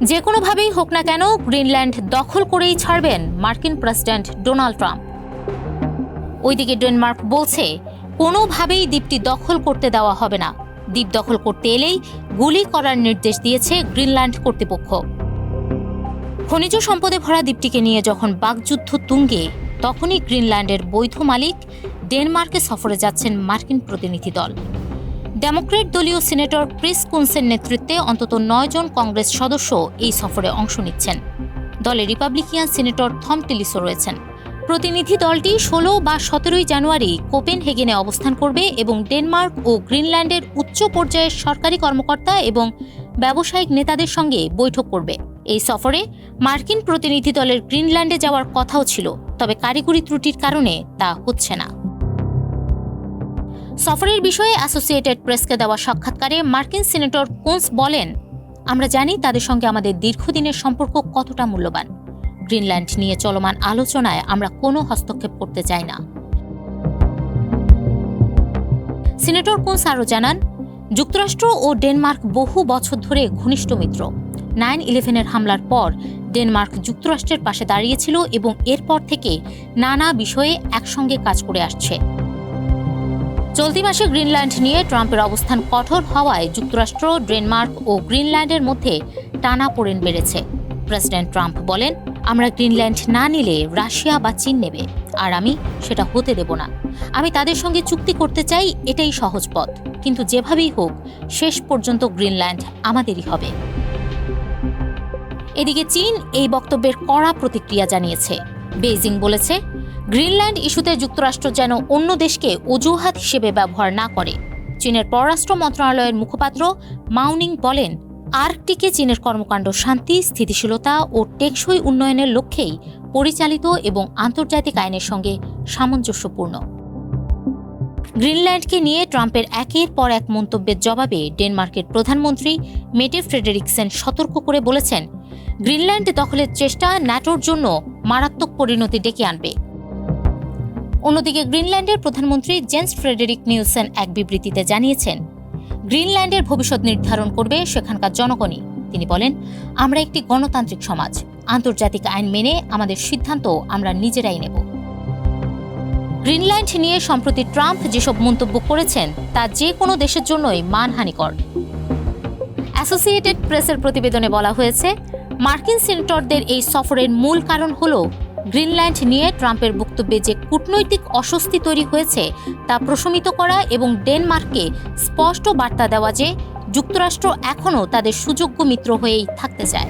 যে কোনোভাবেই হোক না কেন গ্রিনল্যান্ড দখল করেই ছাড়বেন মার্কিন প্রেসিডেন্ট ডোনাল্ড ট্রাম্প। ওইদিকে ডেনমার্ক বলছে কোনোভাবেই দ্বীপটি দখল করতে দেওয়া হবে না। দ্বীপ দখল করতে এলেই গুলি করার নির্দেশ দিয়েছে গ্রিনল্যান্ড কর্তৃপক্ষ। খনিজ সম্পদে ভরা দ্বীপটিকে নিয়ে যখন বাকযুদ্ধ তুঙ্গে, তখনই গ্রিনল্যান্ডের বৈধ মালিক ডেনমার্কে সফরে যাচ্ছেন মার্কিন প্রতিনিধি দল। ডেমোক্র্যাট দলীয় সিনেটর ক্রিস কুনসের নেতৃত্বে অন্তত 9 জন কংগ্রেস সদস্য এই সফরে অংশ নিচ্ছেন। দলে রিপাবলিকান সিনেটর থম টিলিসও রয়েছেন। প্রতিনিধি দলটি 16 বা 17 জানুয়ারি কোপেনহেগেনে অবস্থান করবে এবং ডেনমার্ক ও গ্রিনল্যান্ডের উচ্চ পর্যায়ের সরকারি কর্মকর্তা এবং ব্যবসায়িক নেতাদের সঙ্গে বৈঠক করবে। এই সফরে মার্কিন প্রতিনিধি দলের গ্রিনল্যান্ডে যাওয়ার কথাও ছিল, তবে কারিগরি ত্রুটির কারণে তা হচ্ছে না। সফরের বিষয়ে অ্যাসোসিয়েটেড প্রেসকে দেওয়া সাক্ষাৎকারে মার্কিন সিনেটর কুনস বলেন, আমরা জানি তাদের সঙ্গে আমাদের দীর্ঘদিনের সম্পর্ক কতটা মূল্যবান। গ্রিনল্যান্ড নিয়ে চলমান আলোচনায় আমরা কোনো হস্তক্ষেপ করতে চাই না। সিনেটর কুনস আরও জানান, যুক্তরাষ্ট্র ও ডেনমার্ক বহু বছর ধরে ঘনিষ্ঠ মিত্র। 9/11-এর হামলার পর ডেনমার্ক যুক্তরাষ্ট্রের পাশে দাঁড়িয়েছিল এবং এরপর থেকে নানা বিষয়ে একসঙ্গে কাজ করে আসছে। চলতি মাসে গ্রিনল্যান্ড নিয়ে ট্রাম্পের অবস্থান কঠোর হওয়ায় যুক্তরাষ্ট্র, ডেনমার্ক ও গ্রিনল্যান্ডের মধ্যে টানাপোড়েন বেড়েছে। প্রেসিডেন্ট ট্রাম্প বলেন, আমরা গ্রিনল্যান্ড না নিলে রাশিয়া বা চীন নেবে, আর আমি সেটা হতে দেব না। আমি তাদের সঙ্গে চুক্তি করতে চাই, এটাই সহজ পথ, কিন্তু যেভাবেই হোক শেষ পর্যন্ত গ্রিনল্যান্ড আমাদেরই হবে। এদিকে চীন এই বক্তব্যের কড়া প্রতিক্রিয়া জানিয়েছে। বেইজিং বলেছে, গ্রিনল্যান্ড ইস্যুতে যুক্তরাষ্ট্র যেন অন্য দেশকে অজুহাত হিসেবে ব্যবহার না করে। চীনের পররাষ্ট্র মন্ত্রণালয়ের মুখপাত্র মাওনিং বলেন, আর্কটিকে চীনের কর্মকাণ্ড শান্তি, স্থিতিশীলতা ও টেকসই উন্নয়নের লক্ষ্যেই পরিচালিত এবং আন্তর্জাতিক আইনের সঙ্গে সামঞ্জস্যপূর্ণ। গ্রিনল্যান্ডকে নিয়ে ট্রাম্পের একের পর এক মন্তব্যের জবাবে ডেনমার্কের প্রধানমন্ত্রী মেটে ফ্রেডেরিকসেন সতর্ক করে বলেছেন, গ্রিনল্যান্ড দখলের চেষ্টা ন্যাটোর জন্য মারাত্মক পরিণতি ডেকে আনবে। অন্যদিকে গ্রিনল্যান্ডের প্রধানমন্ত্রী জেন্স ফ্রেডেরিক নিলসেন এক বিবৃতিতে জানিয়েছেন, গ্রিনল্যান্ডের ভবিষ্যৎ নির্ধারণ করবে সেখানকার জনগণই। তিনি বলেন, আমরা একটি গণতান্ত্রিক সমাজ, আন্তর্জাতিক আইন মেনে আমাদের সিদ্ধান্ত আমরা নিজেরাই নেব। গ্রিনল্যান্ড নিয়ে সম্প্রতি ট্রাম্প যেসব মন্তব্য করেছেন তা যে কোনো দেশের জন্যই মানহানিকর। অ্যাসোসিয়েটেড প্রেসের প্রতিবেদনে বলা হয়েছে, মার্কিন সিনেটরদের এই সফরের মূল কারণ হল গ্রিনল্যান্ড নিয়ে ট্রাম্পের বক্তব্যে যে কূটনৈতিক অস্বস্তি তৈরি হয়েছে তা প্রশমিত করা এবং ডেনমার্ককে স্পষ্ট বার্তা দেওয়া যে যুক্তরাষ্ট্র এখনও তাদের সুযোগ্য মিত্র হয়েই থাকতে চায়।